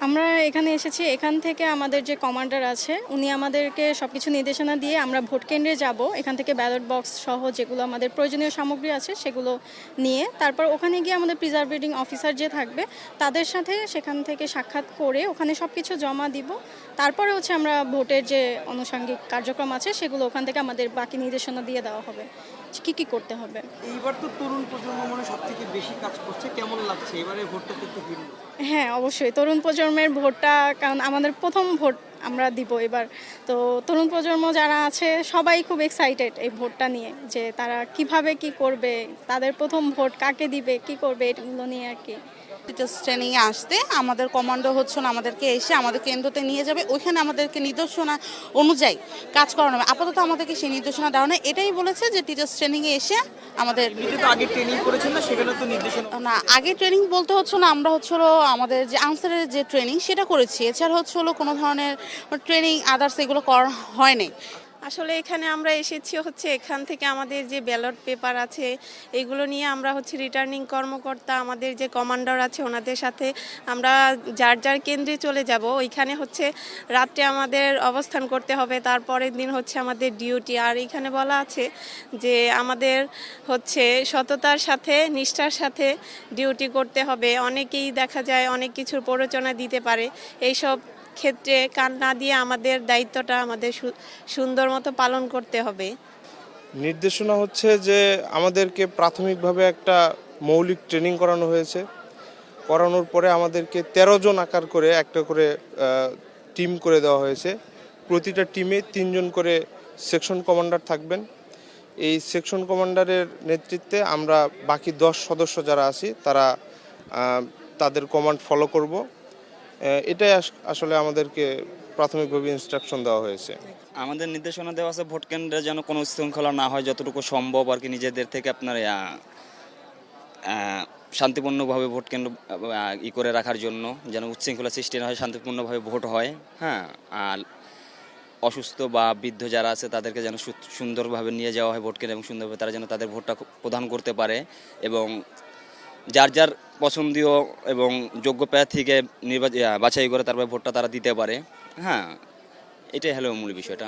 আমরা এখানে এসেছি, এখান থেকে আমাদের যে কমান্ডার আছে উনি আমাদেরকে সবকিছু নির্দেশনা দিয়ে আমরা ভোট কেন্দ্রে যাব। এখান থেকে ব্যালট বক্স সহ যেগুলো আমাদের প্রয়োজনীয় সামগ্রী আছে সেগুলো নিয়ে তারপর ওখানে গিয়ে আমাদের প্রিজার্ভেটিং অফিসার যে থাকবে তাদের সাথে সেখান থেকে সাক্ষাৎ করে ওখানে সবকিছু জমা দিব। তারপরে হচ্ছে আমরা ভোটের যে আনুষঙ্গিক কার্যক্রম আছে সেগুলো ওখান থেকে আমাদের বাকি নির্দেশনা দিয়ে দেওয়া হবে কি কি করতে হবে। এইবার তো তরুণ প্রজন্ম মনে সবথেকে বেশি কাজ করছে, কেমন লাগছে এবারে ভোটটা তো একটু ভিন্ন? হ্যাঁ, অবশ্যই তরুণ প্রজন্মের ভোটটা, কারণ আমাদের প্রথম ভোট আমরা দিব এবার। তো তরুণ প্রজন্ম যারা আছে সবাই খুব এক্সাইটেড এই ভোটটা নিয়ে, যে তারা কিভাবে কি করবে, তাদের প্রথম ভোট কাকে দিবে, কি করবে, এগুলো নিয়ে আর কি। টিচার্স ট্রেনিংয়ে আসতে আমাদের কমান্ডো হচ্ছে না, আমাদেরকে এসে আমাদের কেন্দ্রতে নিয়ে যাবে, ওইখানে আমাদেরকে নির্দেশনা অনুযায়ী কাজ করানো হবে। আপাতত আমাদেরকে সেই নির্দেশনা দেওয়া নেই, এটাই বলেছে যে টিচার্স ট্রেনিংয়ে এসে আমাদের আগে ট্রেনিং করেছেন না, সেখানে তো নির্দেশনা না, আগে ট্রেনিং বলতে হচ্ছে না, আমরা হচ্ছে হলো আমাদের যে আনসারের যে ট্রেনিং সেটা করেছি, এছাড়া হচ্ছে হলো কোনো ধরনের ট্রেনিং আদার্স এগুলো করা হয়নি। আসলে এখানে আমরা এসেছি হচ্ছে এখান থেকে আমাদের যে ব্যালট পেপার আছে এগুলো নিয়ে আমরা হচ্ছে রিটার্নিং কর্মকর্তা আমাদের যে কমান্ডার আছে ওনাদের সাথে আমরা যার যার কেন্দ্রে চলে যাব। ওইখানে হচ্ছে রাত্রে আমাদের অবস্থান করতে হবে, তারপরের দিন হচ্ছে আমাদের ডিউটি। আর এখানে বলা আছে যে আমাদের হচ্ছে সততার সাথে নিষ্ঠার সাথে ডিউটি করতে হবে। অনেকেই দেখা যায় অনেক কিছুর প্ররোচনা দিতে পারে, এইসব ক্ষেত্রে কান না দিয়ে আমাদের দায়িত্বটা আমাদের সুন্দর মতো পালন করতে হবে। নির্দেশনা হচ্ছে যে আমাদেরকে প্রাথমিকভাবে একটা মৌলিক ট্রেনিং করানো হয়েছে, করানোর পরে আমাদেরকে 13 জন আকার করে একটা করে টিম করে দেওয়া হয়েছে। প্রতিটা টিমে 3 জন করে সেকশন কমান্ডার থাকবেন। এই সেকশন কমান্ডারের নেতৃত্বে আমরা বাকি 10 সদস্য যারা আছি তারা তাদের কমান্ড ফলো করব। এটাই আসলে আমাদেরকে প্রাথমিকভাবে ইনস্ট্রাকশন দেওয়া হয়েছে। আমাদের নির্দেশনা দেওয়া আছে ভোট কেন্দ্রে যেন কোনো শৃঙ্খলা না হয়, যতটুকু সম্ভব আর কি নিজেদের থেকে আপনার শান্তিপূর্ণভাবে ভোট কেন্দ্র করে রাখার জন্য, যেন উচ্ছৃঙ্খলা সৃষ্টি না হয়, শান্তিপূর্ণভাবে ভোট হয়। হ্যাঁ, আর অসুস্থ বা বৃদ্ধ যারা আছে তাদেরকে যেন সুন্দরভাবে নিয়ে যাওয়া হয় ভোট কেন্দ্রে এবং সুন্দরভাবে তারা যেন তাদের ভোটটা প্রদান করতে পারে এবং যার যার পছন্দীয় এবং যোগ্য প্রার্থীকে বাছাই করে তারপরে ভোটটা তারা দিতে পারে। হ্যাঁ, এটাই হলো মূল বিষয়টা।